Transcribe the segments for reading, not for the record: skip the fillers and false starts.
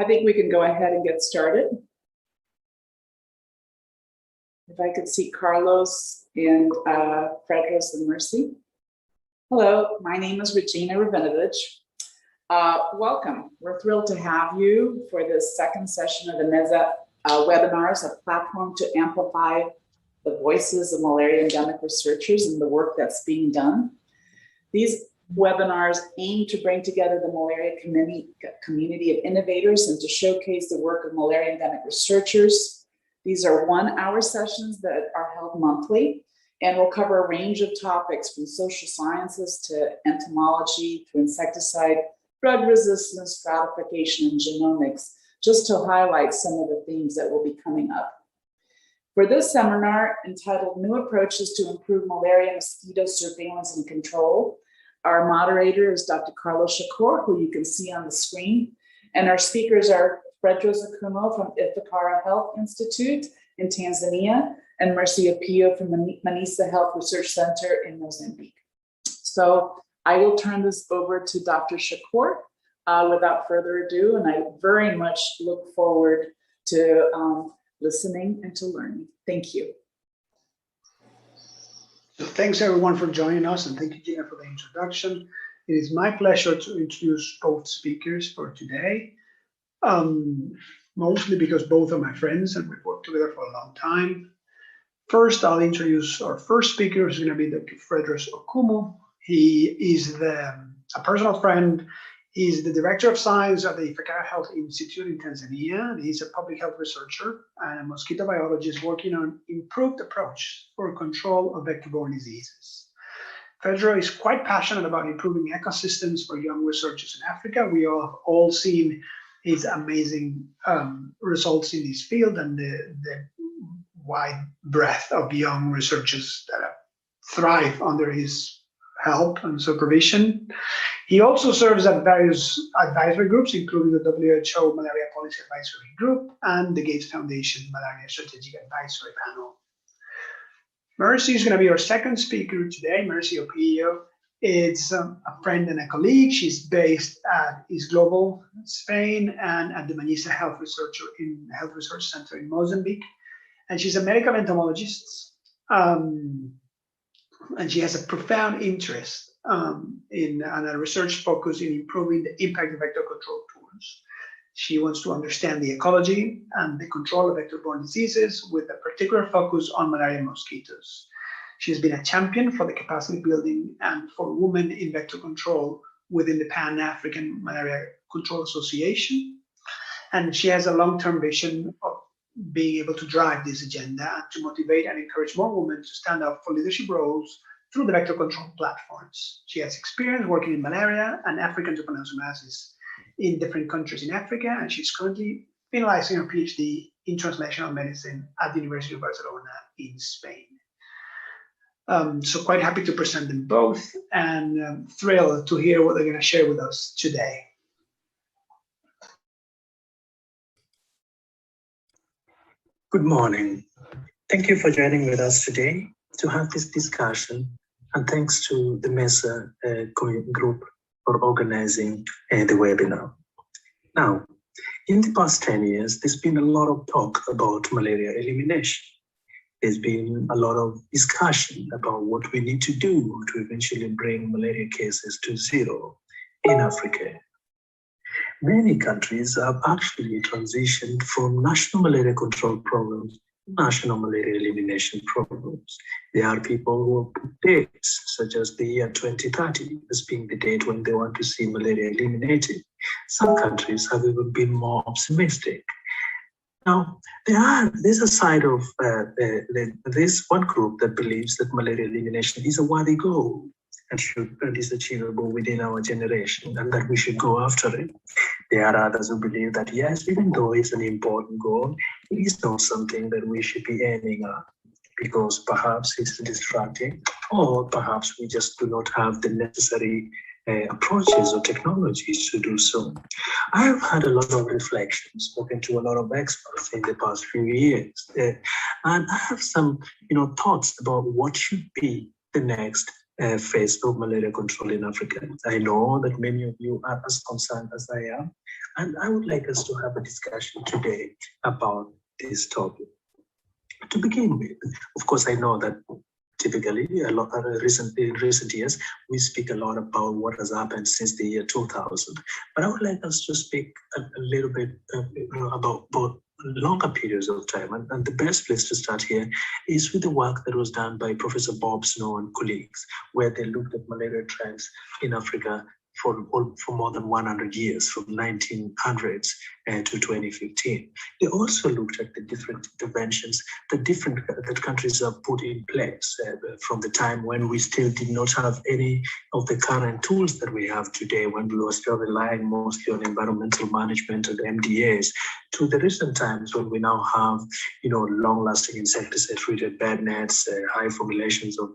I think we can go ahead and get started. If I could see Carlos and Fredros and Mercy. Hello, my name is Regina Ravinovich. Welcome. We're thrilled to have you for this second session of the MESA Webinars, a platform to amplify the voices of malaria endemic researchers and the work that's being done. These webinars aim to bring together the malaria community of innovators and to showcase the work of malaria endemic researchers. These are 1-hour sessions that are held monthly and will cover a range of topics from social sciences to entomology to insecticide, drug resistance, stratification, and genomics, just to highlight some of the themes that will be coming up. For this seminar entitled New Approaches to Improve Malaria Mosquito Surveillance and Control, our moderator is Dr. Fredros Okumu, who you can see on the screen, and our speakers are Fredros Okumu from Ifakara Health Institute in Tanzania and Mercy Opiyo from the Manhiça Health Research Centre in Mozambique. So I will turn this over to Dr. Okumu without further ado, and I very much look forward to listening and to learning. Thank you. So thanks everyone for joining us, and thank you, Gina, for the introduction. It is my pleasure to introduce both speakers for today, mostly because both are my friends and we've worked together for a long time. First, I'll introduce our first speaker, who's going to be Dr. Fredros Okumu. He is a personal friend. He's the Director of Science at the Ifakara Health Institute in Tanzania, and he's a public health researcher and a mosquito biologist working on improved approach for control of vector-borne diseases. Fredro is quite passionate about improving ecosystems for young researchers in Africa. We have all seen his amazing results in this field and the wide breadth of young researchers that thrive under his help and supervision. He also serves at various advisory groups, including the WHO Malaria Policy Advisory Group and the Gates Foundation Malaria Strategic Advisory Panel. Mercy is going to be our second speaker today. Mercy Opiyo is a friend and a colleague. She's based at ISGlobal, Spain, and at the Manhiça Health Research Centre in Mozambique. And she's a medical entomologist, and she has a profound interest in a research focus in improving the impact of vector control tools. She wants to understand the ecology and the control of vector-borne diseases with a particular focus on malaria mosquitoes. She's been a champion for the capacity building and for women in vector control within the Pan-African Malaria Control Association. And she has a long-term vision of being able to drive this agenda and to motivate and encourage more women to stand up for leadership roles through the vector control platforms. She has experience working in malaria and African trypanosomiasis in different countries in Africa, and she's currently finalizing her PhD in translational medicine at the University of Barcelona in Spain. So quite happy to present them both, and thrilled to hear what they're going to share with us today. Good morning. Thank you for joining with us today to have this discussion, and thanks to the MESA group for organizing the webinar. Now, in the past 10 years, there's been a lot of talk about malaria elimination. There's been a lot of discussion about what we need to do to eventually bring malaria cases to zero in Africa. Many countries have actually transitioned from national malaria control programs to national malaria elimination programs. There are people who have put dates, such as the year 2030 as being the date when they want to see malaria eliminated. Some countries have even been more optimistic. Now, there's a side of there's one group that believes that malaria elimination is a worthy goal and is achievable within our generation, and that we should go after it. There are others who believe that yes, even though it's an important goal, it is not something that we should be aiming at, because perhaps it's distracting, or perhaps we just do not have the necessary approaches or technologies to do so. I've had a lot of reflections, spoken to a lot of experts in the past few years, and I have some, thoughts about what should be the next phase of malaria control in Africa. I know that many of you are as concerned as I am, and I would like us to have a discussion today about this topic. To begin with, of course, I know that typically, in recent years, we speak a lot about what has happened since the year 2000. But I would like us to speak a little bit about longer periods of time. And the best place to start here is with the work that was done by Professor Bob Snow and colleagues, where they looked at malaria trends in Africa for more than 100 years, from 1900s to 2015. They also looked at the different interventions that countries have put in place from the time when we still did not have any of the current tools that we have today, when we were still relying mostly on environmental management and MDAs, to the recent times when we now have, long-lasting insecticide-treated bed nets, high formulations of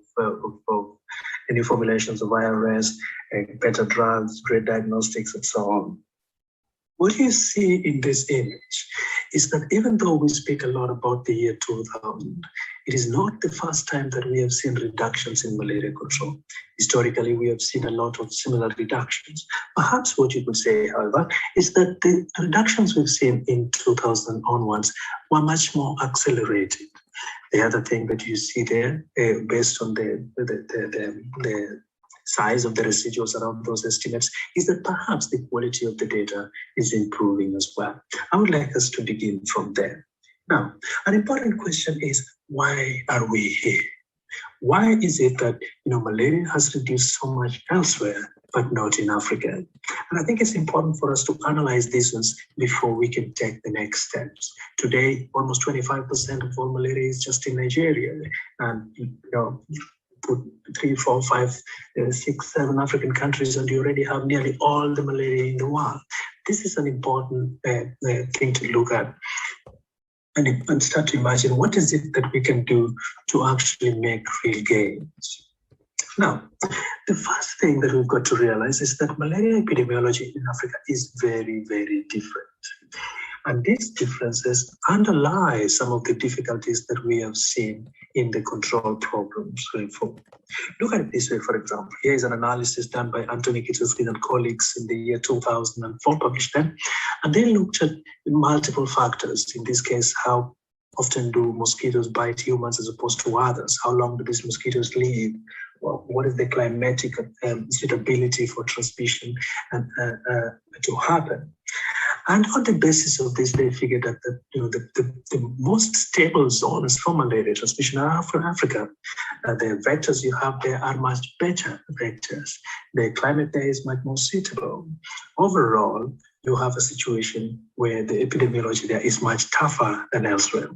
new formulations of IRS, better drugs, great diagnostics, and so on. What you see in this image is that even though we speak a lot about the year 2000, it is not the first time that we have seen reductions in malaria control. Historically, we have seen a lot of similar reductions. Perhaps what you could say, however, is that the reductions we've seen in 2000 onwards were much more accelerated. The other thing that you see there, based on the size of the residuals around those estimates, is that perhaps the quality of the data is improving as well. I would like us to begin from there. Now, an important question is, why are we here? Why is it that malaria has reduced so much elsewhere, but not in Africa? And I think it's important for us to analyze these ones before we can take the next steps. Today, almost 25% of all malaria is just in Nigeria. And put 3, 4, 5, 6, 7 African countries, and you already have nearly all the malaria in the world. This is an important thing to look at and start to imagine what is it that we can do to actually make real gains. Now, the first thing that we've got to realize is that malaria epidemiology in Africa is very, very different. And these differences underlie some of the difficulties that we have seen in the control programs going forward. Look at it this way, for example. Here is an analysis done by Anthony Kittelski and colleagues in the year 2004, published then. And they looked at multiple factors. In this case, how often do mosquitoes bite humans as opposed to others? How long do these mosquitoes live? Well, what is the climatic suitability for transmission to happen? And on the basis of this, they figured that the most stable zones for malaria transmission are from Africa. The vectors you have there are much better vectors. The climate there is much more suitable. Overall, you have a situation where the epidemiology there is much tougher than elsewhere.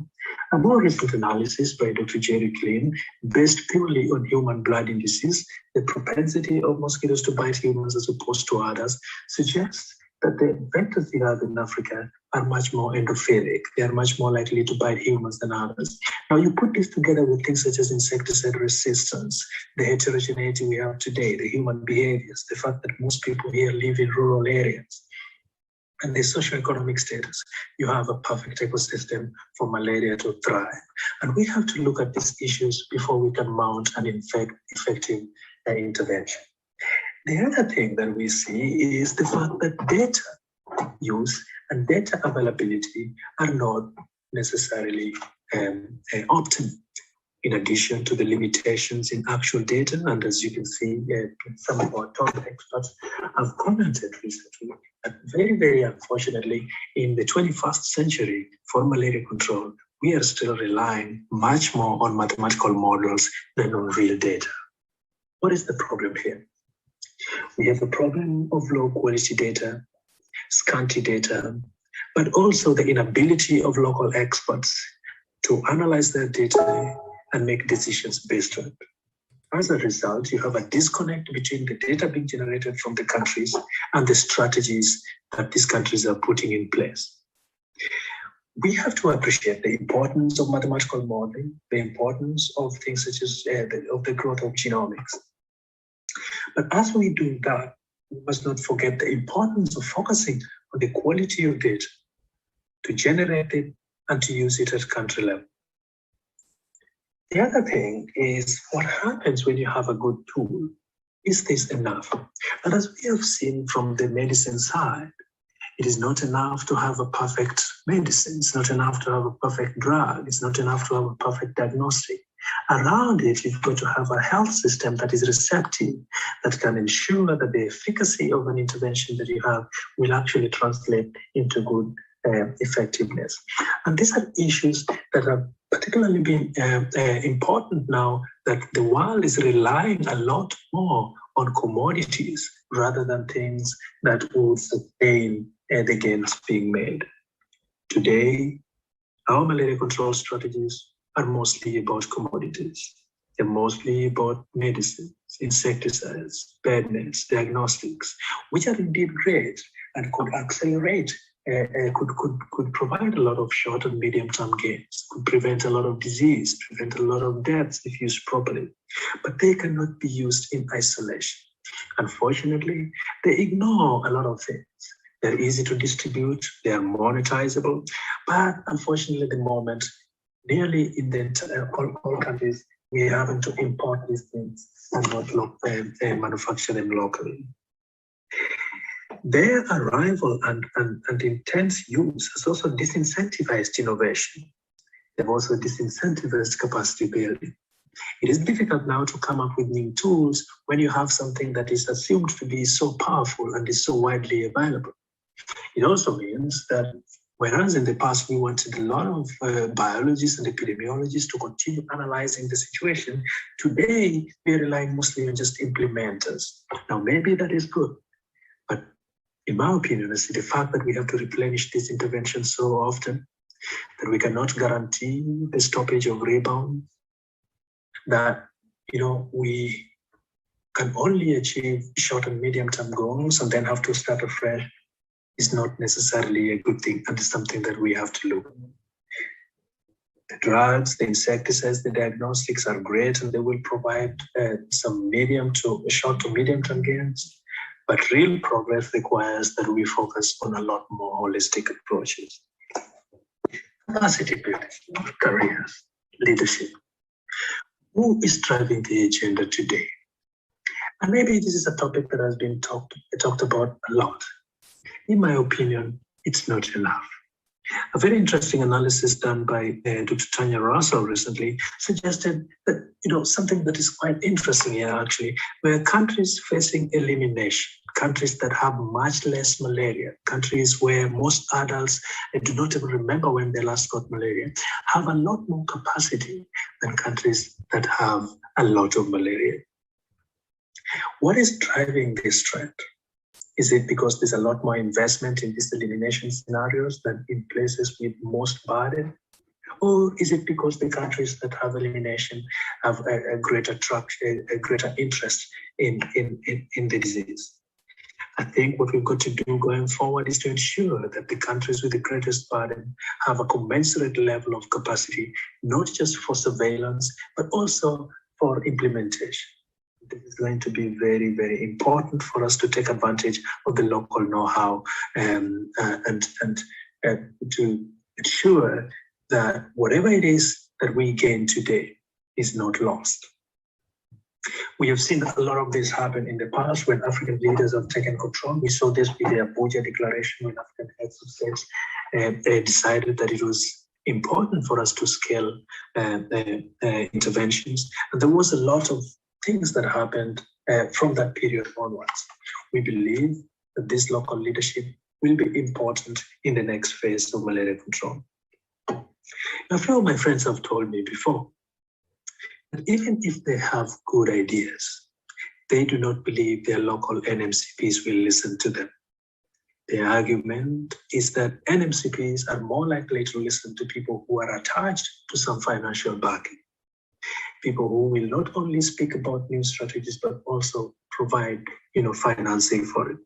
A more recent analysis by Dr. Jerry Klein, based purely on human blood indices, the propensity of mosquitoes to bite humans as opposed to others, suggests that the vectors we have in Africa are much more endophilic. They are much more likely to bite humans than others. Now, you put this together with things such as insecticide resistance, the heterogeneity we have today, the human behaviors, the fact that most people here live in rural areas, and the socioeconomic status, you have a perfect ecosystem for malaria to thrive. And we have to look at these issues before we can mount an effective intervention. The other thing that we see is the fact that data use and data availability are not necessarily optimal. In addition to the limitations in actual data, and as you can see, some of our top experts have commented recently that very, very unfortunately, in the 21st century, for malaria control, we are still relying much more on mathematical models than on real data. What is the problem here? We have a problem of low quality data, scanty data, but also the inability of local experts to analyze their data and make decisions based on it. As a result, you have a disconnect between the data being generated from the countries and the strategies that these countries are putting in place. We have to appreciate the importance of mathematical modeling, the importance of things such as the growth of genomics. But as we do that, we must not forget the importance of focusing on the quality of data, to generate it and to use it at country level. The other thing is what happens when you have a good tool. Is this enough? And as we have seen from the medicine side, it is not enough to have a perfect medicine. It's not enough to have a perfect drug. It's not enough to have a perfect diagnostic. Around it, you've got to have a health system that is receptive, that can ensure that the efficacy of an intervention that you have will actually translate into good effectiveness. And these are issues that have particularly been important now that the world is relying a lot more on commodities rather than things that would sustain the gains being made. Today, our malaria control strategies are mostly about commodities. They're mostly about medicines, insecticides, bed nets, diagnostics, which are indeed great and could accelerate, could provide a lot of short and medium-term gains, could prevent a lot of disease, prevent a lot of deaths if used properly. But they cannot be used in isolation. Unfortunately, they ignore a lot of things. They're easy to distribute, they are monetizable, but unfortunately at the moment, nearly in the all countries, we are having to import these things and not manufacture them locally. Their arrival and intense use has also disincentivized innovation. They've also disincentivized capacity building. It is difficult now to come up with new tools when you have something that is assumed to be so powerful and is so widely available. It also means that whereas in the past we wanted a lot of biologists and epidemiologists to continue analyzing the situation, today we're relying mostly on just implementers. Now maybe that is good, but in my opinion, I see the fact that we have to replenish these interventions so often that we cannot guarantee the stoppage of rebound, that we can only achieve short and medium-term goals and then have to start afresh is not necessarily a good thing, and it's something that we have to look at. The drugs, the insecticides, the diagnostics are great, and they will provide some short to medium-term gains. But real progress requires that we focus on a lot more holistic approaches. Capacity building, careers, leadership. Who is driving the agenda today? And maybe this is a topic that has been talked about a lot. In my opinion, it's not enough. A very interesting analysis done by Dr. Tanya Russell recently suggested that, something that is quite interesting here actually, where countries facing elimination, countries that have much less malaria, countries where most adults do not even remember when they last got malaria, have a lot more capacity than countries that have a lot of malaria. What is driving this trend? Is it because there's a lot more investment in these elimination scenarios than in places with most burden? Or is it because the countries that have elimination have a greater interest in the disease? I think what we've got to do going forward is to ensure that the countries with the greatest burden have a commensurate level of capacity, not just for surveillance, but also for implementation. This is going to be very, very important for us to take advantage of the local know-how and to ensure that whatever it is that we gain today is not lost. We have seen a lot of this happen in the past when African leaders have taken control. We saw this with the Abuja Declaration when African heads of states decided that it was important for us to scale interventions. And there was a lot of things that happened from that period onwards. We believe that this local leadership will be important in the next phase of malaria control. A few of my friends have told me before that even if they have good ideas, they do not believe their local NMCPs will listen to them. The argument is that NMCPs are more likely to listen to people who are attached to some financial backing. People who will not only speak about new strategies, but also provide, financing for it.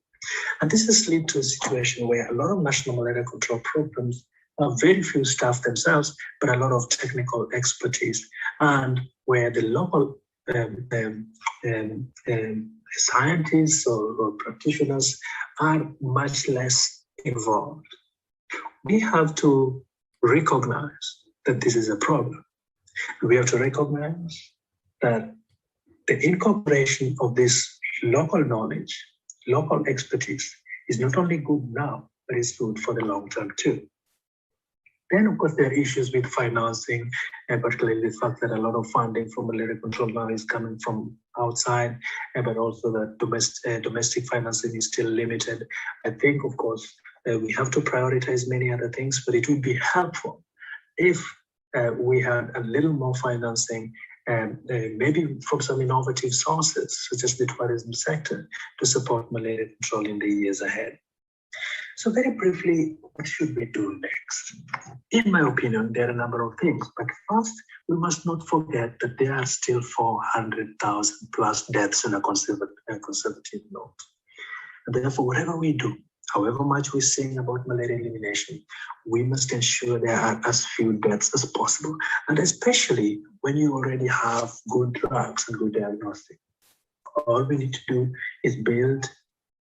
And this has led to a situation where a lot of national malaria control programs have very few staff themselves, but a lot of technical expertise, and where the local scientists or practitioners are much less involved. We have to recognize that this is a problem. We have to recognize that the incorporation of this local knowledge, local expertise is not only good now, but it's good for the long term too. Then, of course, there are issues with financing, and particularly the fact that a lot of funding for malaria control now is coming from outside, but also that domestic financing is still limited. I think, of course, we have to prioritize many other things, but it would be helpful if we had a little more financing, maybe from some innovative sources, such as the tourism sector, to support malaria control in the years ahead. So very briefly, what should we do next? In my opinion, there are a number of things, but first, we must not forget that there are still 400,000 plus deaths on a conservative note. And therefore, whatever we do, however much we sing about malaria elimination, we must ensure there are as few deaths as possible, and especially when you already have good drugs and good diagnostic. All we need to do is build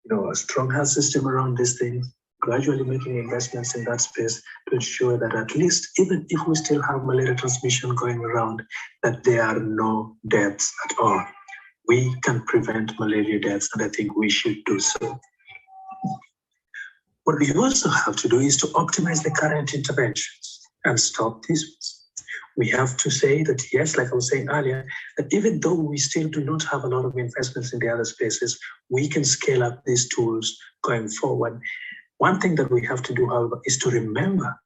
a strong health system around these things, gradually making investments in that space to ensure that at least, even if we still have malaria transmission going around, that there are no deaths at all. We can prevent malaria deaths, and I think we should do so. What we also have to do is to optimize the current interventions and stop these ones. We have to say that, yes, like I was saying earlier, that even though we still do not have a lot of investments in the other spaces, we can scale up these tools going forward. One thing that we have to do, however, is to remember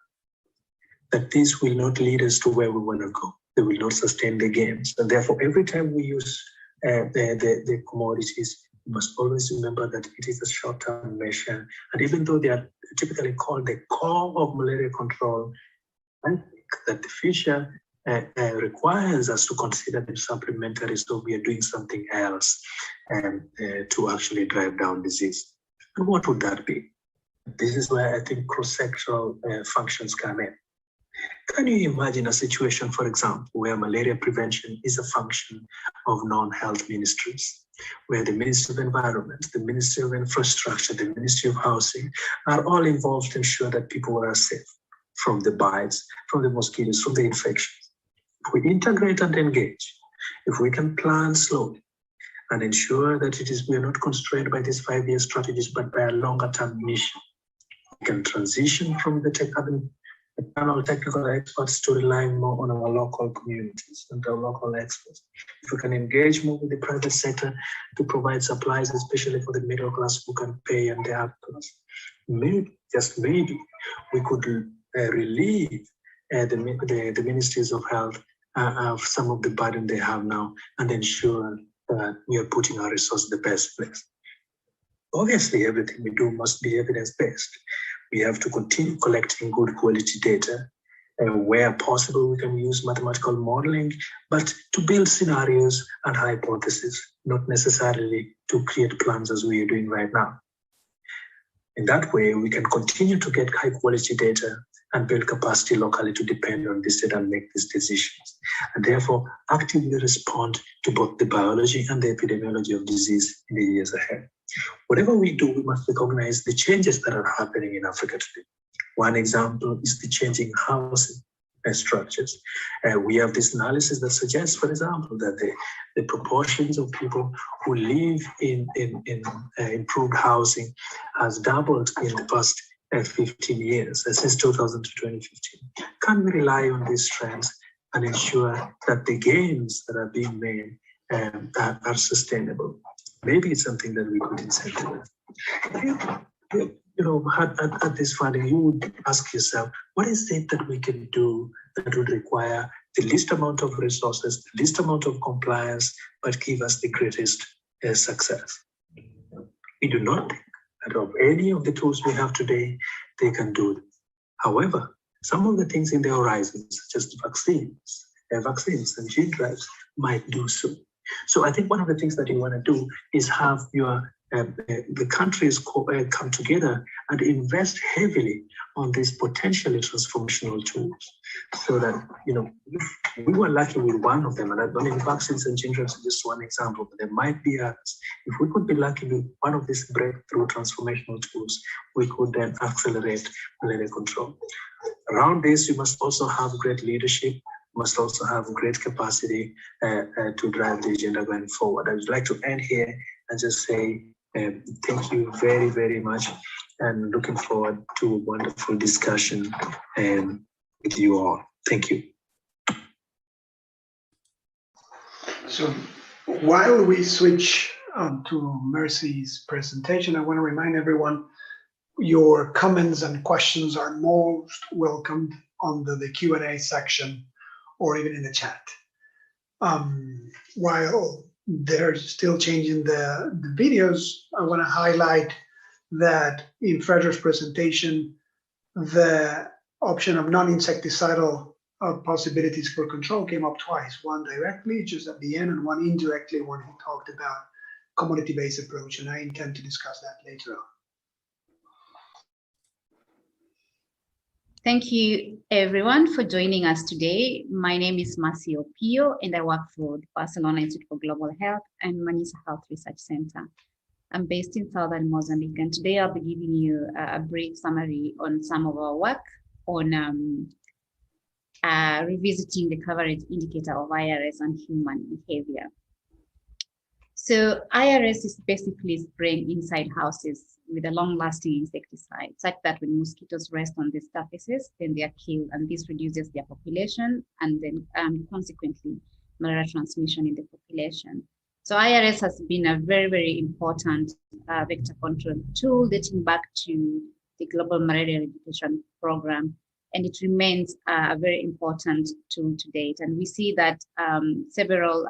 that this will not lead us to where we want to go. They will not sustain the gains. And therefore, every time we use the commodities, we must always remember that it is a short-term measure. And even though they are typically called the core of malaria control, I think that the future requires us to consider them supplementary, so we are doing something else to actually drive down disease. And what would that be? This is where I think cross-sectoral functions come in. Can you imagine a situation, for example, where malaria prevention is a function of non-health ministries, where the Ministry of Environment, the Ministry of Infrastructure, the Ministry of Housing are all involved to ensure that people are safe from the bites, from the mosquitoes, from the infections? If we integrate and engage, if we can plan slowly and ensure that we are not constrained by these 5-year strategies, but by a longer-term mission, we can transition from the technical experts to relying more on our local communities and our local experts. If we can engage more with the private sector to provide supplies, especially for the middle class who can pay and the upper class, maybe, just maybe, we could relieve the ministries of health of some of the burden they have now, and ensure that we are putting our resources in the best place. Obviously, everything we do must be evidence-based. We have to continue collecting good quality data. Where possible, we can use mathematical modeling, but to build scenarios and hypotheses, not necessarily to create plans as we are doing right now. In that way, we can continue to get high quality data and build capacity locally to depend on this data and make these decisions. And therefore, actively respond to both the biology and the epidemiology of disease in the years ahead. Whatever we do, we must recognize the changes that are happening in Africa today. One example is the changing housing structures. We have this analysis that suggests, for example, that the proportions of people who live in improved housing has doubled in the past 15 years, since 2000 to 2015. Can we rely on these trends and ensure that the gains that are being made are sustainable? Maybe it's something that we could incentivize. At this funding, you would ask yourself, what is it that we can do that would require the least amount of resources, the least amount of compliance, but give us the greatest success? We do not think And of any of the tools we have today, they can do it. However, some of the things in the horizon, such as vaccines and gene drives, might do so. So I think one of the things that you want to do is have the countries come together and invest heavily on these potentially transformational tools, so that, you know, if we were lucky with one of them, and I mean, vaccines and gene drugs is just one example, but there might be others. If we could be lucky with one of these breakthrough transformational tools, we could then accelerate malaria control. Around this, you must also have great leadership, must also have great capacity to drive the agenda going forward. I would like to end here and just say thank you very, very much, and looking forward to a wonderful discussion with you all. Thank you. So while we switch to Mercy's presentation, I want to remind everyone your comments and questions are most welcomed under the Q&A section or even in the chat. While they're still changing the videos, I want to highlight that in Fredrus' presentation, the option of non-insecticidal possibilities for control came up twice, one directly just at the end and one indirectly when he talked about commodity-based approach, and I intend to discuss that later on. Thank you, everyone, for joining us today. My name is Mercy Opiyo, and I work for the Barcelona Institute for Global Health and Manhiça Health Research Centre. I'm based in southern Mozambique, and today I'll be giving you a brief summary on some of our work on revisiting the coverage indicator of IRS and human behavior. So IRS is basically spraying inside houses with a long-lasting insecticide, such that when mosquitoes rest on these surfaces, then they are killed, and this reduces their population, and then consequently malaria transmission in the population. So IRS has been a very, very important vector control tool dating back to the Global Malaria Elimination program, and it remains a very important tool to date. And we see that several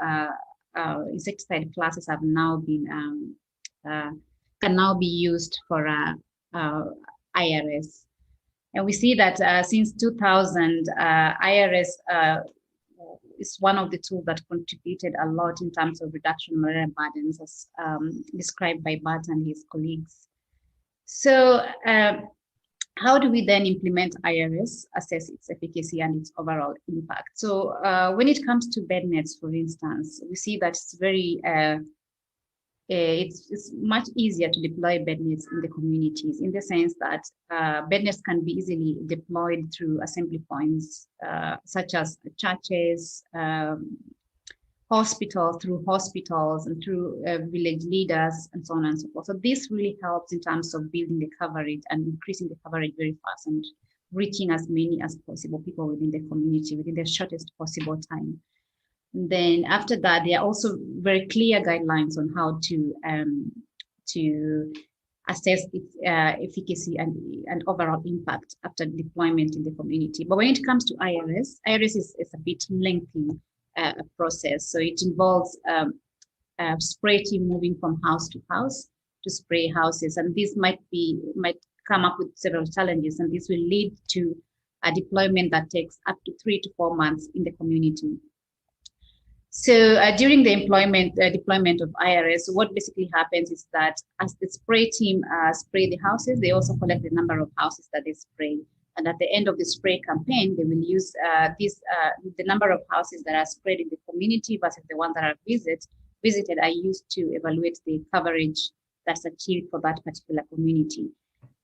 insecticide classes have now been can now be used for IRS. And we see that since 2000, IRS is one of the tools that contributed a lot in terms of reduction of malaria burdens, as described by Bart and his colleagues. So how do we then implement IRS, assess its efficacy and its overall impact? So when it comes to bed nets, for instance, we see that it's very it's much easier to deploy bed nets in the communities, in the sense that bed nets can be easily deployed through assembly points, such as churches, hospitals, and through village leaders, and so on and so forth. So this really helps in terms of building the coverage and increasing the coverage very fast and reaching as many as possible people within the community within the shortest possible time. And then after that, there are also very clear guidelines on how to assess its efficacy and overall impact after deployment in the community. But when it comes to IRS is a bit lengthy process. So it involves a spray team moving from house to house to spray houses, and this might come up with several challenges, and this will lead to a deployment that takes up to 3 to 4 months in the community. So during the deployment of IRS, what basically happens is that as the spray team spray the houses, they also collect the number of houses that they spray. And at the end of the spray campaign, they will use the number of houses that are sprayed in the community versus the ones that are visited are used to evaluate the coverage that's achieved for that particular community.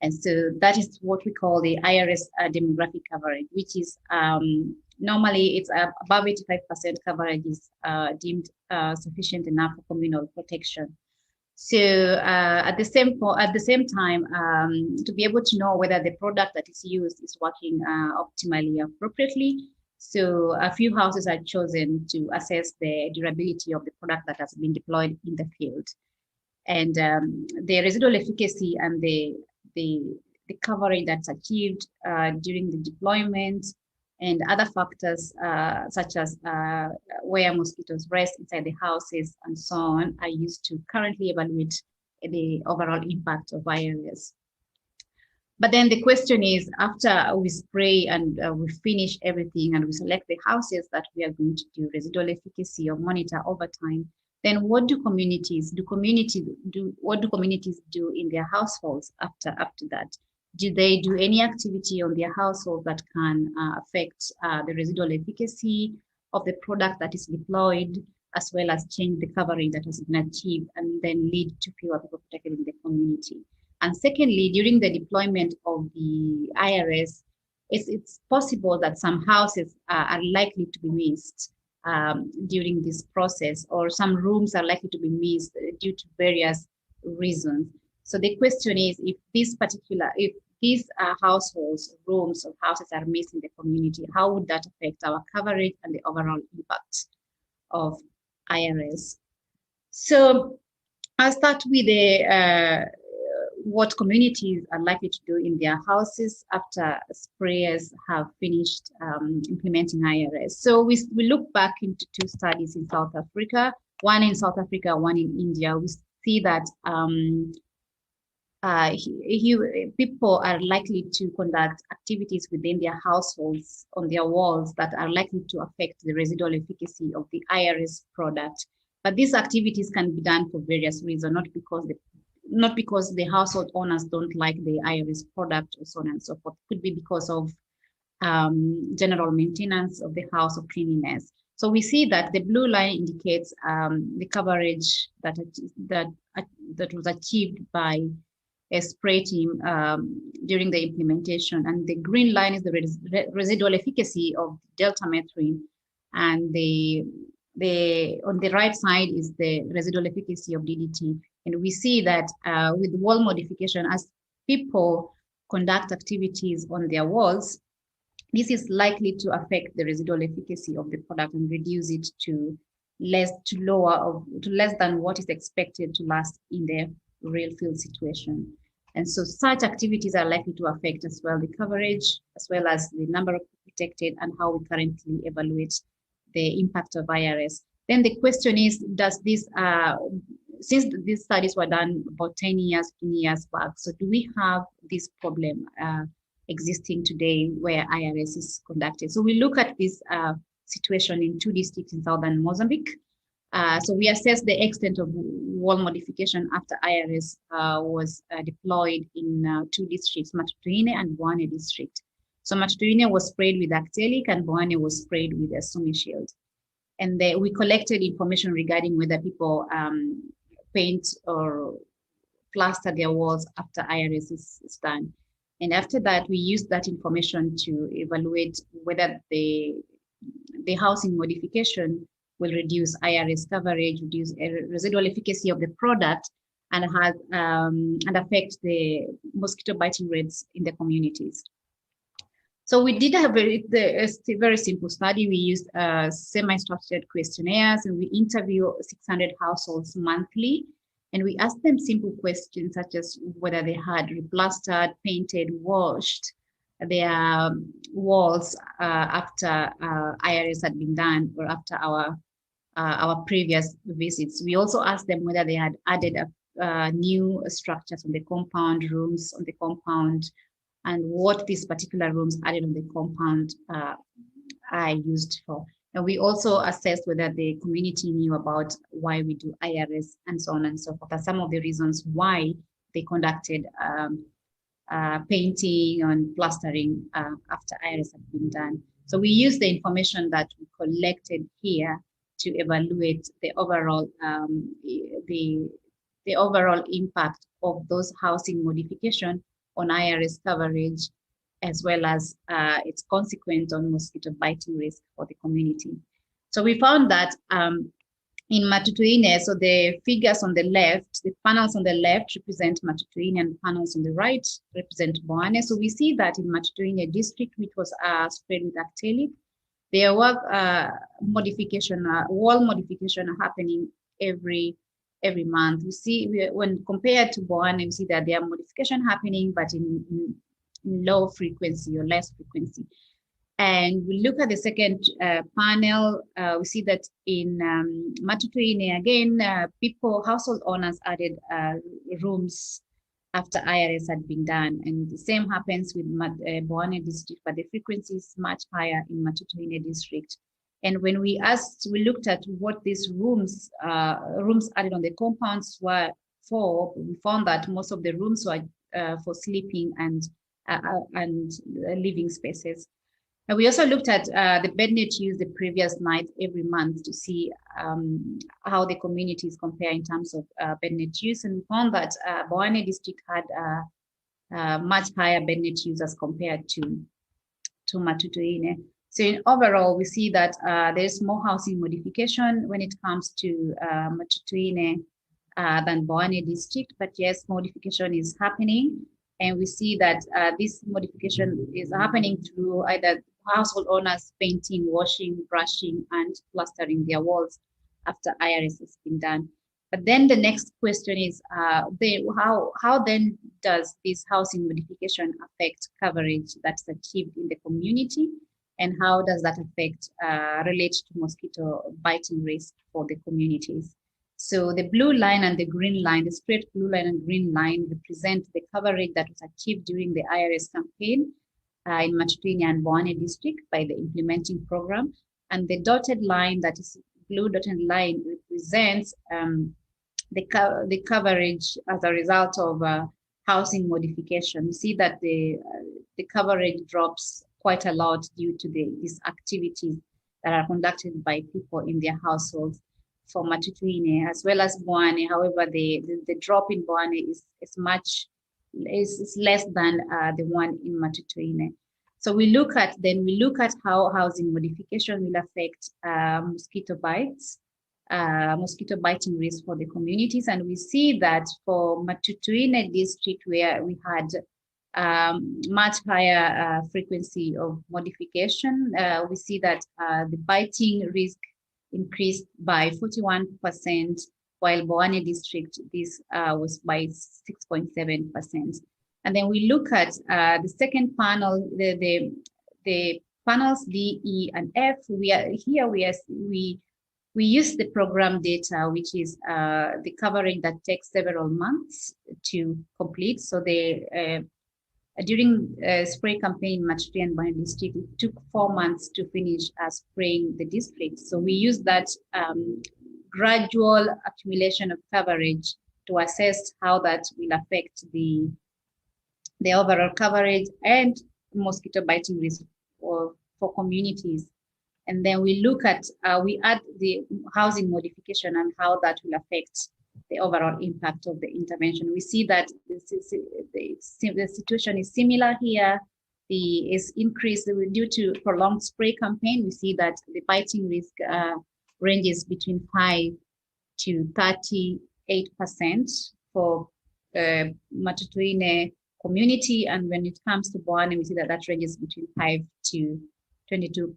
And so that is what we call the IRS demographic coverage, which is normally it's above 85% coverage is deemed sufficient enough for communal protection. So at the same time, to be able to know whether the product that is used is working optimally, appropriately, so a few houses are chosen to assess the durability of the product that has been deployed in the field, and the residual efficacy and the coverage that's achieved during the deployment, and other factors such as where mosquitoes rest inside the houses and so on are used to currently evaluate the overall impact of IRS. But then the question is, after we spray and we finish everything and we select the houses that we are going to do residual efficacy or monitor over time, then what do communities do in their households after that? Do they do any activity on their household that can affect the residual efficacy of the product that is deployed, as well as change the coverage that has been achieved and then lead to fewer people protected in the community? And secondly, during the deployment of the IRS, it's possible that some houses are likely to be missed during this process, or some rooms are likely to be missed due to various reasons. So the question is, if these households, rooms or houses are missed in the community, how would that affect our coverage and the overall impact of IRS? So I'll start with what communities are likely to do in their houses after sprayers have finished implementing IRS. So we look back into two studies in South Africa, one in South Africa, one in India. We see that people are likely to conduct activities within their households on their walls that are likely to affect the residual efficacy of the IRS product. But these activities can be done for various reasons, not because the household owners don't like the IRS product or so on and so forth. It could be because of general maintenance of the house or cleanliness. So we see that the blue line indicates the coverage that was achieved by a spray team during the implementation, and the green line is the residual efficacy of deltamethrin, and on the right side is the residual efficacy of DDT. And we see that with wall modification, as people conduct activities on their walls, this is likely to affect the residual efficacy of the product and reduce it to less than what is expected to last in the real field situation. And so such activities are likely to affect as well the coverage, as well as the number of protected, and how we currently evaluate the impact of IRS. Then the question is, does this, since these studies were done about 10 years, 15 years back, so do we have this problem existing today where IRS is conducted? So we look at this situation in 2 districts in southern Mozambique. So we assess the extent of wall modification after IRS was deployed in 2 districts, Matutuine and Boane district. So Matutuine was sprayed with Actelic and Boane was sprayed with a Sumi shield. And we collected information regarding whether people paint or plaster their walls after IRS is done. And after that, we used that information to evaluate whether the housing modification will reduce IRS coverage, reduce residual efficacy of the product, and affect the mosquito biting rates in the communities. So we did have a very simple study. We used semi-structured questionnaires, and we interview 600 households monthly. And we asked them simple questions such as whether they had replastered, painted, washed their walls after IRS had been done, or after our previous visits. We also asked them whether they had added new structures on the compound, rooms on the compound, and what these particular rooms added on the compound are used for. And we also assessed whether the community knew about why we do IRS and so on and so forth, and some of the reasons why they conducted painting and plastering after IRS had been done. So we used the information that we collected here to evaluate the overall the overall impact of those housing modification on IRS coverage, as well as its consequence on mosquito biting risk for the community. So we found that in Matutuine, so the figures on the left, the panels on the left represent Matutuine, and panels on the right represent Boane. So we see that in Matutuine district, which was sprayed with Actelic, there was modification, wall modification happening every month. We see when compared to Boane, we see that there are modification happening, but in low frequency or less frequency. And we look at the second panel, we see that in Matutuine, again, household owners added rooms after IRS had been done. And the same happens with Boane district, but the frequency is much higher in Matutuine district. And when we looked at what these rooms added on the compounds were for, we found that most of the rooms were for sleeping and living spaces. And we also looked at the bed net used the previous night every month to see how the communities compare in terms of bed net use. And we found that Boane district had much higher bed net use as compared to Matutuine. So in overall, we see that there's more housing modification when it comes to Matutuine than Boane district, but yes, modification is happening. And we see that this modification is happening through either household owners painting, washing, brushing, and plastering their walls after IRS has been done. But then the next question is, how then does this housing modification affect coverage that's achieved in the community? And how does that affect, relate to mosquito biting risk for the communities? So the blue line and the green line, the straight blue line and green line represent the coverage that was achieved during the IRS campaign in Matutuine and Boane district by the implementing program. And the dotted line, that is blue dotted line, represents the coverage as a result of housing modification. You see that the coverage drops quite a lot due to these activities that are conducted by people in their households for Matutuine as well as Boane. However, the drop in Boane is less than the one in Matutuine. So we look at how housing modification will affect mosquito bites, mosquito biting risk for the communities, and we see that for Matutuine district, where we had much higher frequency of modification, we see that the biting risk increased by 41%, while Boane district, this was by 6.7%. And then we look at the second panel, the panels D, E, and F. We use the program data, which is the coverage that takes several months to complete. So during spray campaign in Matutuine and Boane district, it took 4 months to finish spraying the district. So we use that gradual accumulation of coverage to assess how that will affect the overall coverage and mosquito biting risk for communities. And then we look at, we add the housing modification and how that will affect the overall impact of the intervention. We see that the situation is similar here. Is increased due to prolonged spray campaign. We see that the biting risk ranges between 5 to 38% for Matutuine community, and when it comes to Boane, we see that ranges between 5 to 22%.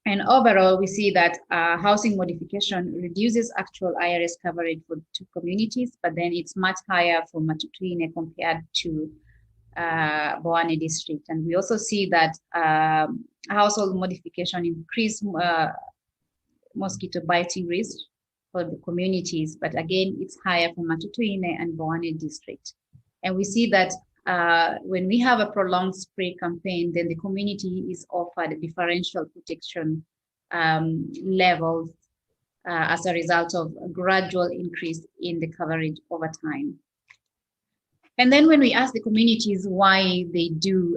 And overall, we see that housing modification reduces actual IRS coverage for 2 communities, but then it's much higher for Matutuine compared to Boane district. And we also see that household modification increase mosquito biting risk for the communities, but again, it's higher for Matutuine and Boane district. And we see that when we have a prolonged spray campaign, then the community is offered a differential protection levels as a result of a gradual increase in the coverage over time. And then when we ask the communities why they do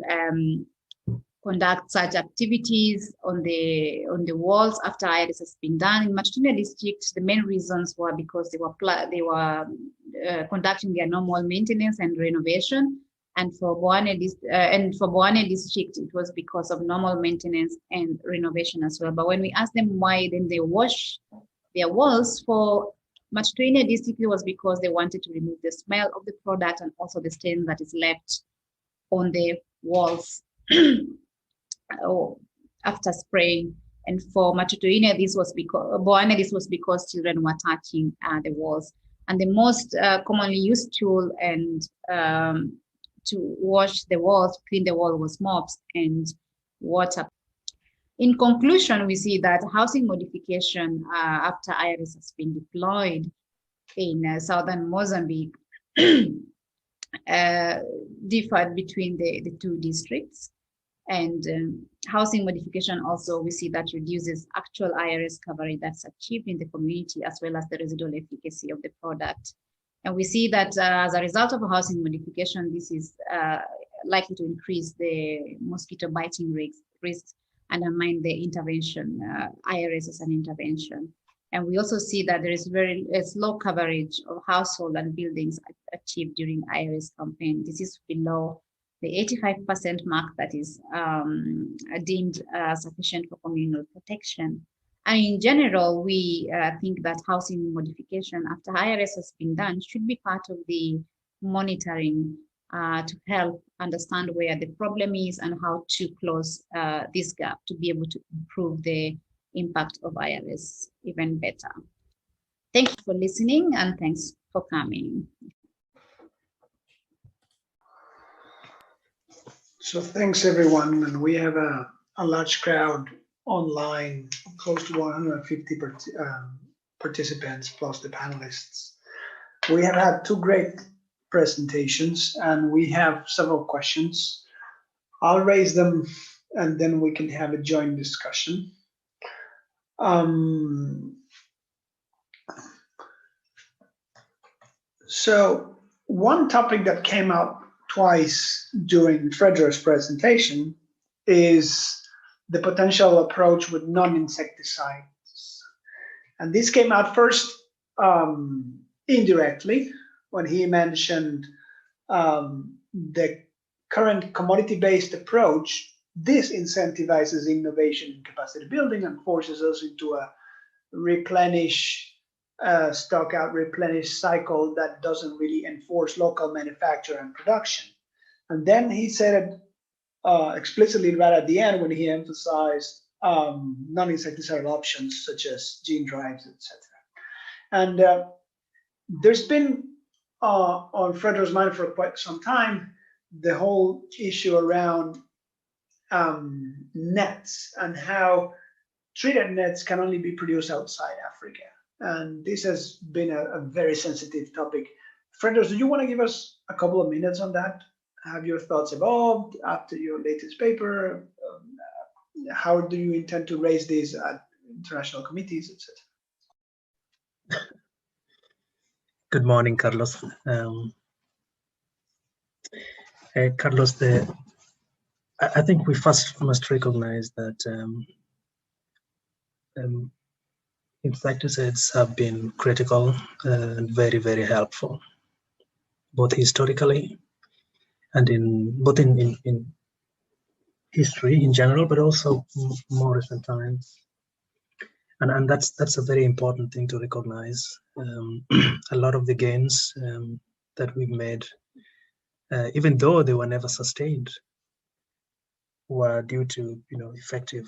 conduct such activities on the walls after IRS has been done in Matutuine district, the main reasons were because they were conducting their normal maintenance and renovation. And for Boane district, it was because of normal maintenance and renovation as well. But when we asked them why then they wash their walls for Matutuine district, it was because they wanted to remove the smell of the product and also the stain that is left on the walls after spraying. And for Matutuine, this was because children were touching the walls. And the most commonly used tool and to wash the walls, clean the wall with mops and water. In conclusion, we see that housing modification after IRS has been deployed in southern Mozambique differed between the two districts. And housing modification also, we see that reduces actual IRS coverage that's achieved in the community, as well as the residual efficacy of the product. And we see that as a result of housing modification, this is likely to increase the mosquito biting risks and undermine the intervention, IRS as an intervention. And we also see that there is very low coverage of household and buildings achieved during IRS campaign. This is below the 85% mark that is deemed sufficient for communal protection. And in general, we think that housing modification after IRS has been done should be part of the monitoring to help understand where the problem is and how to close this gap to be able to improve the impact of IRS even better. Thank you for listening and thanks for coming. So thanks everyone, and we have a large crowd online, close to 150 participants plus the panelists. We have had two great presentations and we have several questions. I'll raise them and then we can have a joint discussion. So one topic that came up twice during Fredros' presentation is the potential approach with non-insecticides. And this came out first indirectly when he mentioned the current commodity-based approach. This incentivizes innovation and capacity building and forces us into a stock out, replenish cycle that doesn't really enforce local manufacture and production. And then he said explicitly right at the end when he emphasized non-insecticidal options such as gene drives, etc. And there's been on Fredros' mind for quite some time the whole issue around nets and how treated nets can only be produced outside Africa. And this has been a very sensitive topic. Fredros, do you want to give us a couple of minutes on that? Have your thoughts evolved after your latest paper? How do you intend to raise these at international committees, etc.? Good morning, Carlos. Carlos, I think we first must recognize that insecticides have been critical and very, very helpful, both historically and in history in general, but also more recent times. And that's a very important thing to recognize. A lot of the gains that we've made, even though they were never sustained, were due to effective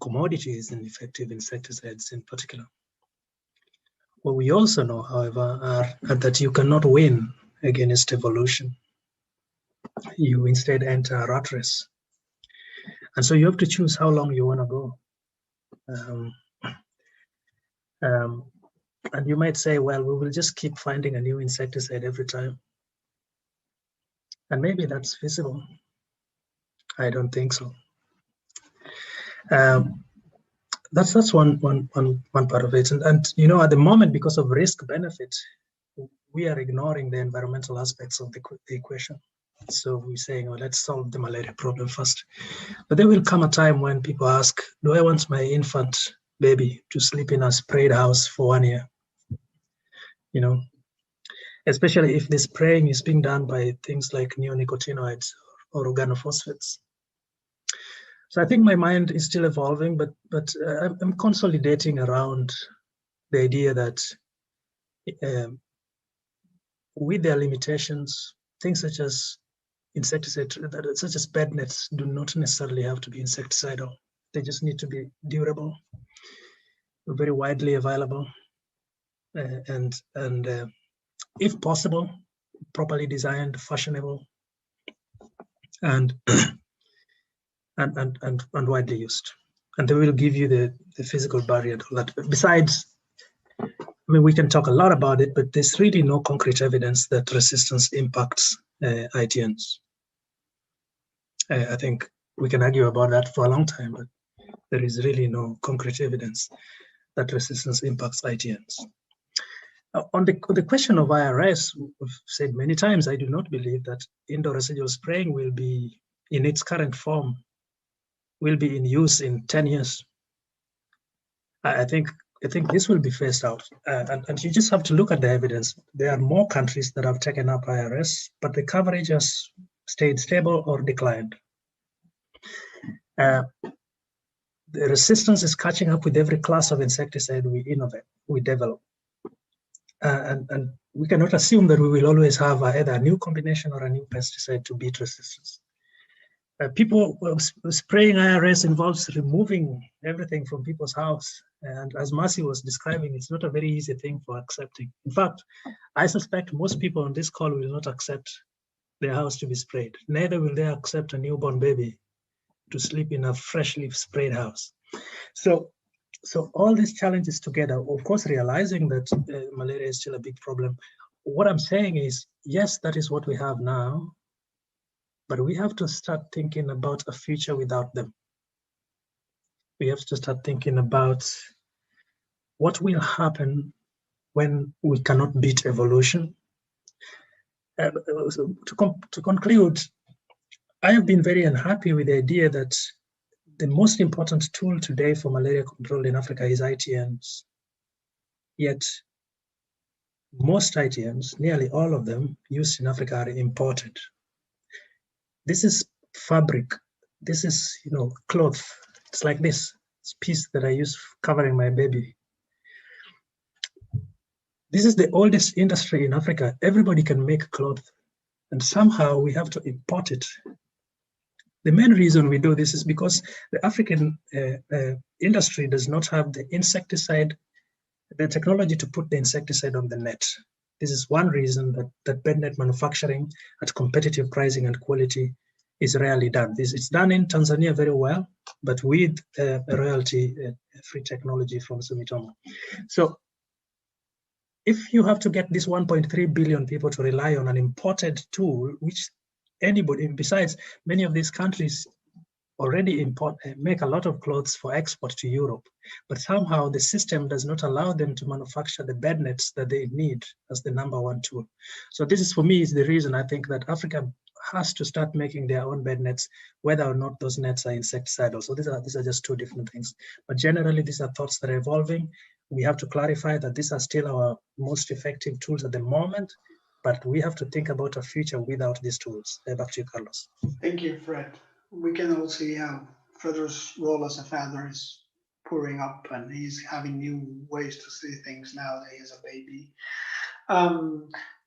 commodities and effective insecticides in particular. What we also know, however, are that you cannot win against evolution. You instead enter a rat race. And so you have to choose how long you want to go. And you might say, well, we will just keep finding a new insecticide every time. And maybe that's feasible. I don't think so. That's one part of it. And at the moment, because of risk benefit, we are ignoring the environmental aspects of the equation. So we're saying, oh, let's solve the malaria problem first. But there will come a time when people ask, do I want my infant baby to sleep in a sprayed house for 1 year? Especially if the spraying is being done by things like neonicotinoids or organophosphates. So I think my mind is still evolving, but I'm consolidating around the idea that with their limitations, things such as insecticide, such as bed nets, do not necessarily have to be insecticidal. They just need to be durable, very widely available, and if possible, properly designed, fashionable, and and widely used. And they will give you the physical barrier and all that. Besides, I mean, we can talk a lot about it, but there's really no concrete evidence that resistance impacts ITNs. I think we can argue about that for a long time, but there is really no concrete evidence that resistance impacts ITNs. On the question of IRS, we've said many times, I do not believe that indoor residual spraying will be, in its current form, will be in use in 10 years. I think this will be phased out. And you just have to look at the evidence. There are more countries that have taken up IRS, but the coverage has stayed stable or declined. The resistance is catching up with every class of insecticide we innovate, we develop. And we cannot assume that we will always have either a new combination or a new pesticide to beat resistance. People spraying IRS involves removing everything from people's house. And as Mercy was describing, it's not a very easy thing for accepting. In fact, I suspect most people on this call will not accept their house to be sprayed. Neither will they accept a newborn baby to sleep in a freshly sprayed house. So all these challenges together, of course, realizing that malaria is still a big problem. What I'm saying is, yes, that is what we have now, but we have to start thinking about a future without them. We have to start thinking about what will happen when we cannot beat evolution. To conclude, I have been very unhappy with the idea that the most important tool today for malaria control in Africa is ITNs. Yet, most ITNs, nearly all of them used in Africa, are imported. This is fabric. This is, cloth. It's like this piece that I use covering my baby. This is the oldest industry in Africa. Everybody can make cloth, and somehow we have to import it. The main reason we do this is because the African industry does not have the insecticide, the technology to put the insecticide on the net. This is one reason that bed net manufacturing at competitive pricing and quality is rarely done. It's done in Tanzania very well, but with a royalty-free technology from Sumitomo. So if you have to get these 1.3 billion people to rely on an imported tool, which anybody, besides many of these countries already make a lot of clothes for export to Europe, but somehow the system does not allow them to manufacture the bed nets that they need as the #1 tool. So this is, for me, is the reason I think that Africa has to start making their own bed nets, whether or not those nets are insecticidal. So these are just two different things. But generally, these are thoughts that are evolving. We have to clarify that these are still our most effective tools at the moment, but we have to think about a future without these tools. Back to you, Carlos. Thank you, Fred. We can all see how Fredrus' role as a father is pouring up, and he's having new ways to see things now that he is a baby.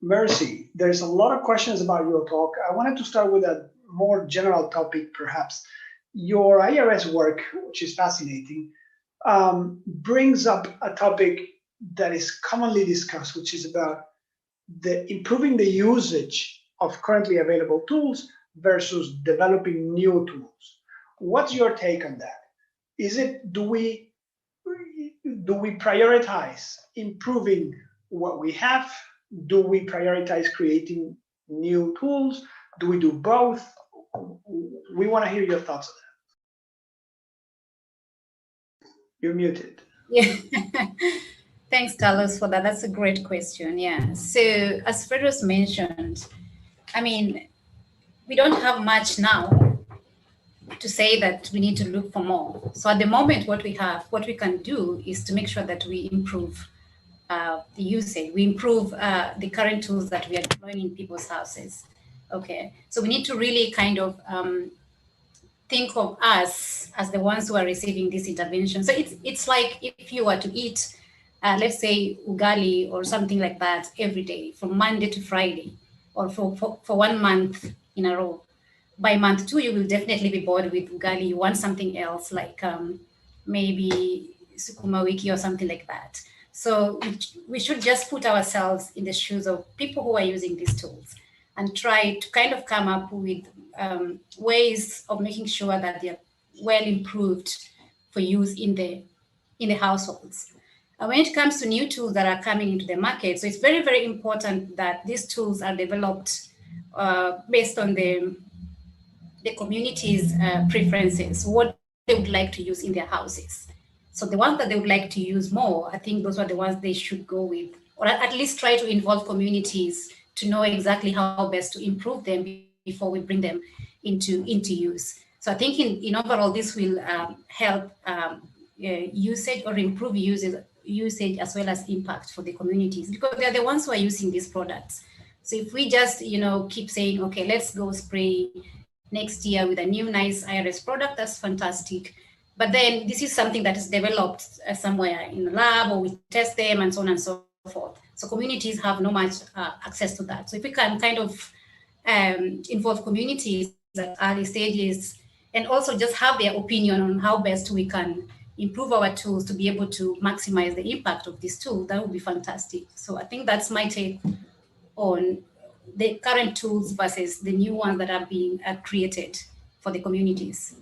Mercy, there's a lot of questions about your talk. I wanted to start with a more general topic, perhaps. Your IRS work, which is fascinating, brings up a topic that is commonly discussed, which is about improving the usage of currently available tools versus developing new tools. What's your take on that? Do we prioritize improving what we have? Do we prioritize creating new tools? Do we do both? We want to hear your thoughts on that. You're muted. Yeah. Thanks, Carlos, for that. That's a great question. Yeah. So as Fredrus mentioned, I mean, we don't have much now to say that we need to look for more. So at the moment, what we can do is to make sure that we improve the usage. We improve the current tools that we are deploying in people's houses. Okay. So we need to really kind of think of us as the ones who are receiving this intervention. So it's like if you were to eat, let's say, ugali or something like that every day from Monday to Friday, or for 1 month in a row. By month 2, you will definitely be bored with ugali. You want something else, like maybe sukuma wiki or something like that. So we should just put ourselves in the shoes of people who are using these tools and try to kind of come up with ways of making sure that they're well improved for use in the households. And when it comes to new tools that are coming into the market, so it's very, very important that these tools are developed based on the community's preferences, what they would like to use in their houses. So the ones that they would like to use more, I think those are the ones they should go with, or at least try to involve communities to know exactly how best to improve them before we bring them into use. So I think in overall, this will help usage or improve usage as well as impact for the communities, because they're the ones who are using these products. So if we just, keep saying, okay, let's go spray next year with a new nice IRS product, that's fantastic. But then this is something that is developed somewhere in the lab, or we test them and so on and so forth. So communities have no much access to that. So if we can kind of involve communities at early stages and also just have their opinion on how best we can improve our tools to be able to maximize the impact of this tool, that would be fantastic. So I think that's my take on the current tools versus the new ones that are being created for the communities.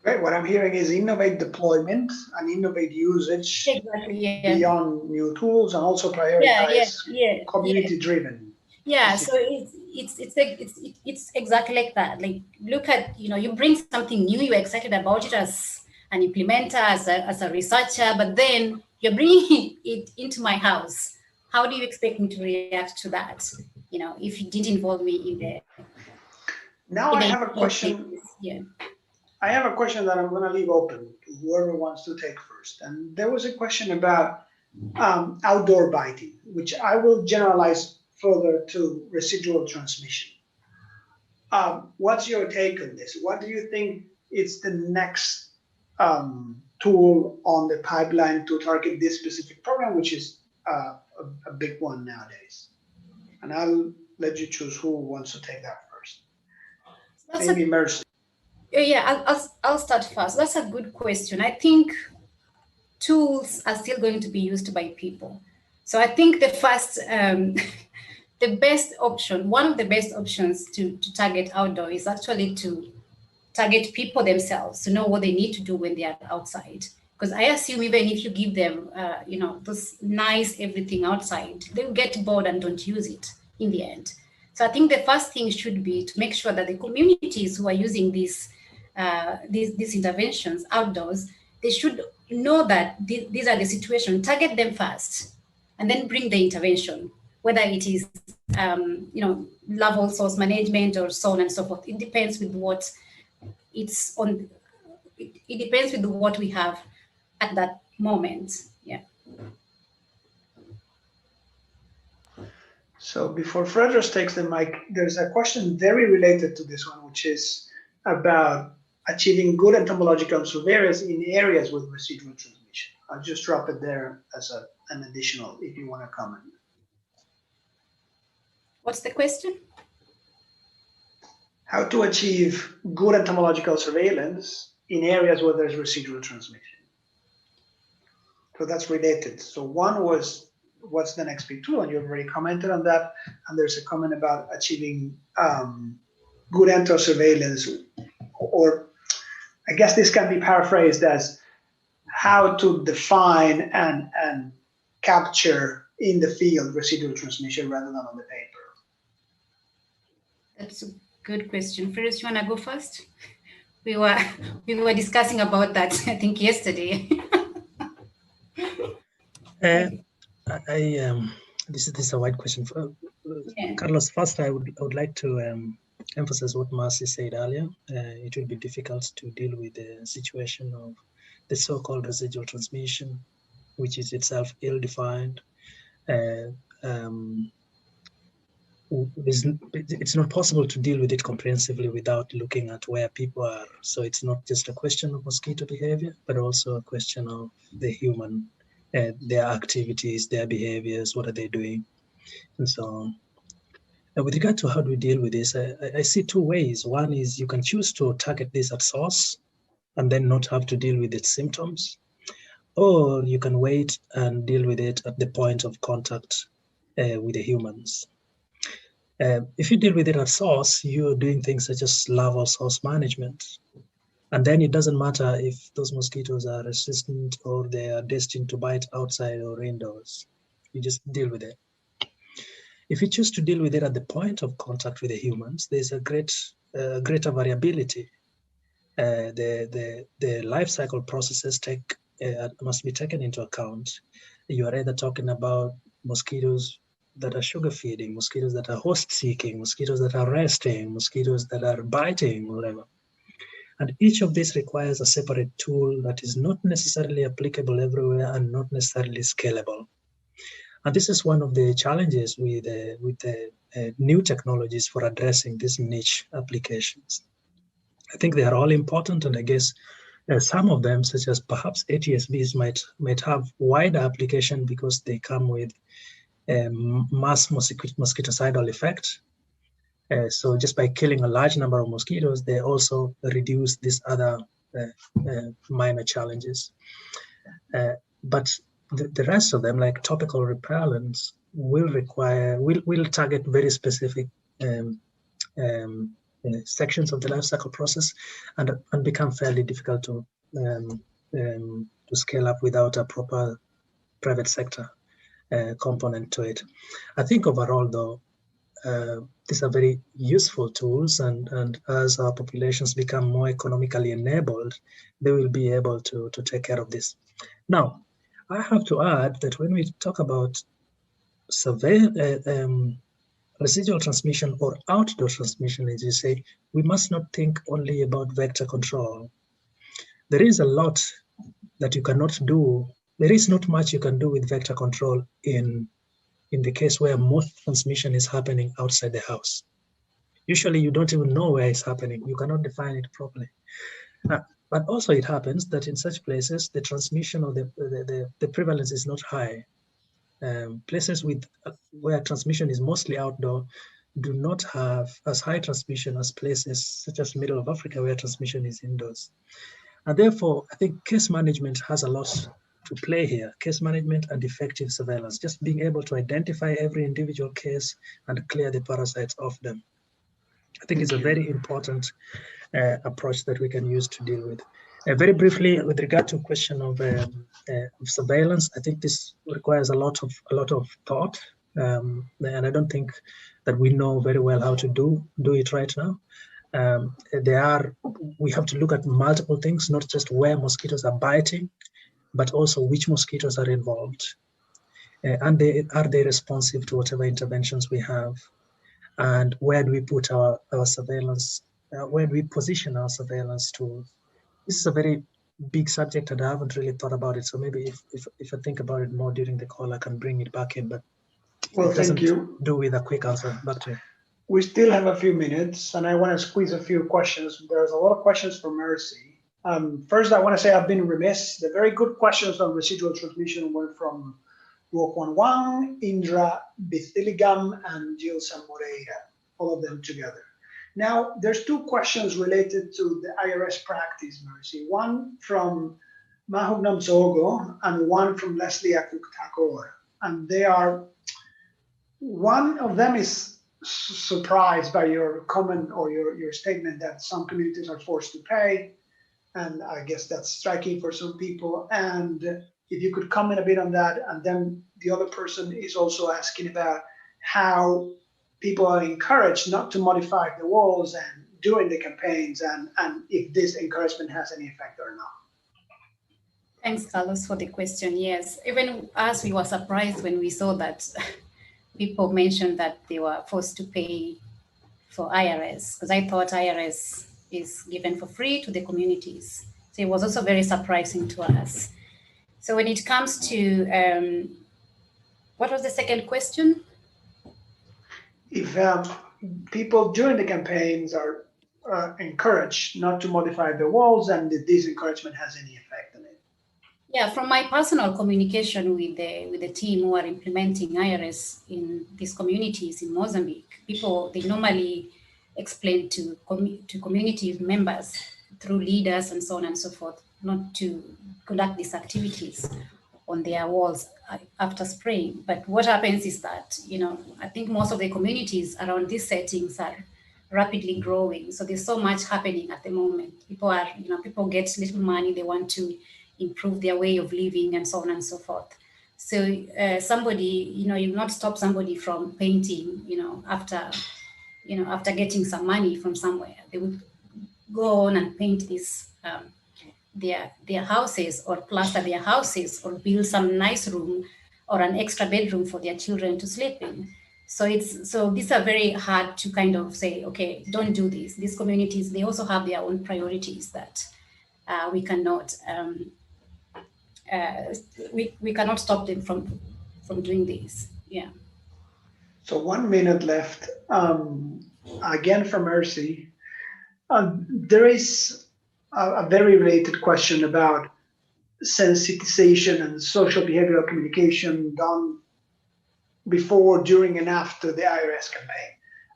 Great. What I'm hearing is innovate deployment and innovate usage beyond new tools, and also prioritize community-driven. Yeah, so it's exactly like that. Like, look at, you bring something new, you're excited about it as an implementer, as a researcher, but then you're bringing it into my house. How do you expect me to react to that? If you didn't involve me in there. Now I have a question. Yeah. I have a question that I'm going to leave open to whoever wants to take first. And there was a question about outdoor biting, which I will generalize further to residual transmission. What's your take on this? What do you think is the next tool on the pipeline to target this specific program, which is a big one nowadays? And I'll let you choose who wants to take that first. Maybe Mercy. Yeah, I'll start first. That's a good question. I think tools are still going to be used by people. So I think the first, the best option, one of the best options to target outdoor is actually to target people themselves, to know what they need to do when they are outside. Because I assume even if you give them, this nice everything outside, they'll get bored and don't use it in the end. So I think the first thing should be to make sure that the communities who are using these interventions outdoors, they should know that these are the situations, target them first, and then bring the intervention, whether it is, level source management or so on and so forth. It depends with what it's on. It depends with what we have at that moment. Yeah. So before Fredrus takes the mic, there's a question very related to this one, which is about achieving good entomological surveillance in areas with residual transmission. I'll just drop it there as an additional, if you want to comment. What's the question? How to achieve good entomological surveillance in areas where there's residual transmission. So that's related. So one was, what's the next big tool? And you've already commented on that. And there's a comment about achieving good ento surveillance, or I guess this can be paraphrased as how to define and capture in the field residual transmission rather than on the paper. That's a good question. Fredrus, you want to go first? We were discussing about that, I think, yesterday. This is a wide question. Carlos, first I would like to emphasize what Mercy said earlier. It will be difficult to deal with the situation of the so-called residual transmission, which is itself ill-defined. It's not possible to deal with it comprehensively without looking at where people are. So it's not just a question of mosquito behavior, but also a question of the human, their activities, their behaviors, what are they doing, and so on. And with regard to how do we deal with this, I see two ways. One is you can choose to target this at source and then not have to deal with its symptoms. or you can wait and deal with it at the point of contact with the humans. If you deal with it at source, you're doing things such as larval source management. And then it doesn't matter if those mosquitoes are resistant or they are destined to bite outside or indoors. You just deal with it. If you choose to deal with it at the point of contact with the humans, there's a greater variability. The life cycle processes must be taken into account. You are either talking about mosquitoes that are sugar feeding, mosquitoes that are host seeking, mosquitoes that are resting, mosquitoes that are biting, whatever. And each of these requires a separate tool that is not necessarily applicable everywhere and not necessarily scalable. And this is one of the challenges with the new technologies for addressing these niche applications. I think they are all important, and I guess some of them, such as perhaps ATSBs, might have wider application because they come with mass mosquitocidal effect. So just by killing a large number of mosquitoes, they also reduce these other minor challenges. But the rest of them, like topical repellents, will target very specific sections of the life cycle process and become fairly difficult to scale up without a proper private sector component to it. I think overall, though, these are very useful tools, and as our populations become more economically enabled, they will be able to take care of this. Now, I have to add that when we talk about residual transmission or outdoor transmission, as you say, we must not think only about vector control. There is a lot that you cannot do. There is not much you can do with vector control in the case where most transmission is happening outside the house. Usually you don't even know where it's happening. You cannot define it properly. But also it happens that in such places, the transmission or the prevalence is not high. Places where transmission is mostly outdoor do not have as high transmission as places such as middle of Africa where transmission is indoors. And therefore, I think case management has a lot to play here. Case management and effective surveillance, just being able to identify every individual case and clear the parasites off them. I think it's a very important approach that we can use to deal with. Very briefly, with regard to question of surveillance, I think this requires a lot of thought, and I don't think that we know very well how to do it right now. We have to look at multiple things, not just where mosquitoes are biting, but also which mosquitoes are involved, and are they responsive to whatever interventions we have, and where do we put our surveillance? Where do we position our surveillance tools? This is a very big subject and I haven't really thought about it. So maybe if I think about it more during the call, I can bring it back in, but well, thank you. Do with a quick answer. Back to you. We still have a few minutes and I want to squeeze a few questions. There's a lot of questions for Mercy. First, I want to say I've been remiss. The very good questions on residual transmission were from Ruokwan Wang, Indra Bithiligam, and Gilson Moreira, all of them together. Now, there's two questions related to the IRS practice, Mercy. One from Mahugnam Zogo and one from Leslie Akuktakor. And they are, one of them is surprised by your comment or your statement that some communities are forced to pay. And I guess that's striking for some people. And if you could comment a bit on that. And then the other person is also asking about how people are encouraged not to modify the walls and during the campaigns, and if this encouragement has any effect or not. Thanks, Carlos, for the question. Yes, even us, we were surprised when we saw that people mentioned that they were forced to pay for IRS, because I thought IRS is given for free to the communities. So it was also very surprising to us. So when it comes to, what was the second question? If people during the campaigns are encouraged not to modify the walls, and if this encouragement has any effect on it. Yeah, from my personal communication with the team who are implementing IRS in these communities in Mozambique, they normally explain to community members through leaders and so on and so forth not to conduct these activities on their walls after spraying. But what happens is that, I think most of the communities around these settings are rapidly growing. So there's so much happening at the moment. People get little money, they want to improve their way of living and so on and so forth. So you will not stop somebody from painting, after getting some money from somewhere. They would go on and paint this, their houses, or plaster their houses, or build some nice room or an extra bedroom for their children to sleep in. So these are very hard to kind of say, okay, don't do this. These communities, they also have their own priorities that we cannot we cannot stop them from doing this. Yeah. So 1 minute left. Again, for Mercy, there is a very related question about sensitization and social behavioral communication done before, during, and after the IRS campaign.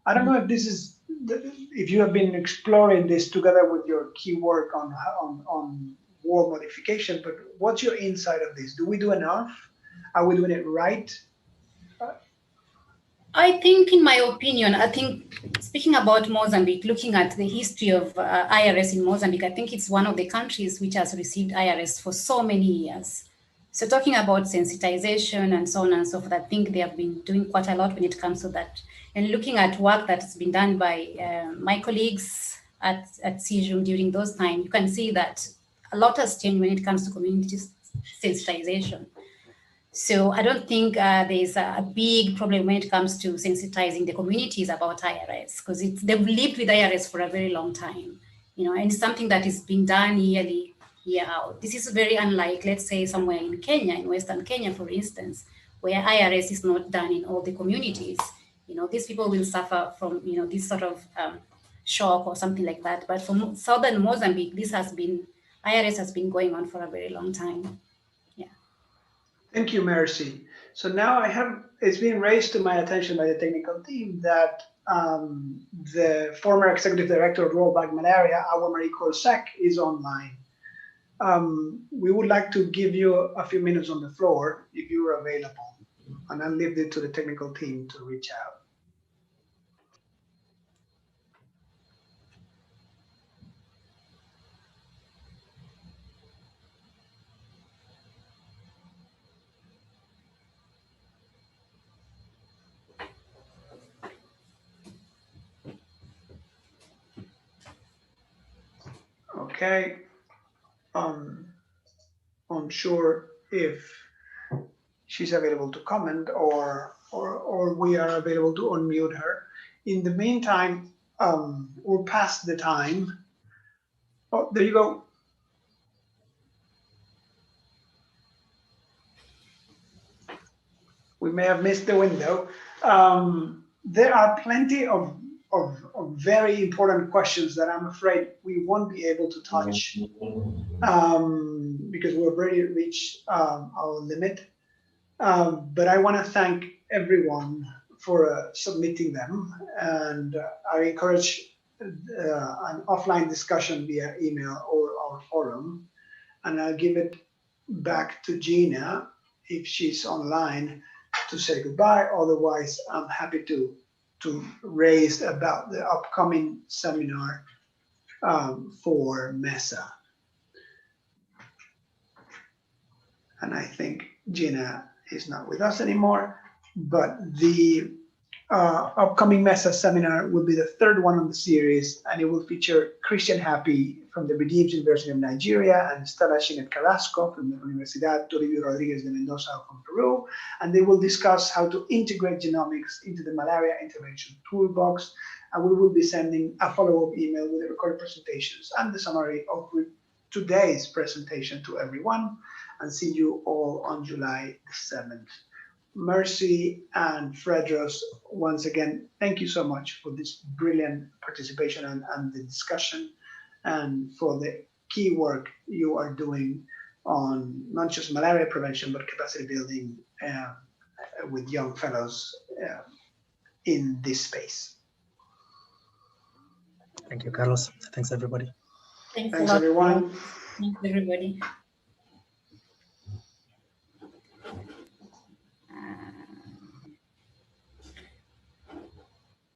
I don't know if you have been exploring this together with your key work on wall modification, but what's your insight of this? Do we do enough? Are we doing it right? I think, in my opinion, speaking about Mozambique, looking at the history of IRS in Mozambique, I think it's one of the countries which has received IRS for so many years. So talking about sensitization and so on and so forth, I think they have been doing quite a lot when it comes to that. And looking at work that has been done by my colleagues at CISM during those times, you can see that a lot has changed when it comes to community sensitization. So I don't think there's a big problem when it comes to sensitizing the communities about IRS, because they've lived with IRS for a very long time, and it's something that is being done yearly, year out. This is very unlike, let's say, somewhere in Kenya, in Western Kenya, for instance, where IRS is not done in all the communities. These people will suffer from, this sort of shock or something like that. But for southern Mozambique, IRS has been going on for a very long time. Thank you, Mercy. So now it's been raised to my attention by the technical team that the former executive director of World Bank Malaria, our Marie Korsek, is online. We would like to give you a few minutes on the floor if you are available, and I'll leave it to the technical team to reach out. Okay, unsure if she's available to comment or we are available to unmute her. In the meantime, we'll pass the time. Oh, there you go. We may have missed the window. There are plenty of very important questions that I'm afraid we won't be able to touch because we've already reached our limit. But I want to thank everyone for submitting them, and I encourage an offline discussion via email or our forum. And I'll give it back to Gina if she's online to say goodbye. Otherwise, I'm happy to raise about the upcoming seminar for MESA. And I think Gina is not with us anymore, but the upcoming MESA seminar will be the third one on the series, and it will feature Christian Happy from the Redeemed University of Nigeria and Stella Shinet Carrasco from the Universidad Toribio Rodriguez de Mendoza from Peru, and they will discuss how to integrate genomics into the malaria intervention toolbox. And we will be sending a follow-up email with the recorded presentations and the summary of today's presentation to everyone, and see you all on July 7th. Mercy and Fredros, once again, thank you so much for this brilliant participation and the discussion, and for the key work you are doing on not just malaria prevention, but capacity building with young fellows in this space. Thank you, Carlos. Thanks, everybody. Thanks everyone. Thanks, everybody.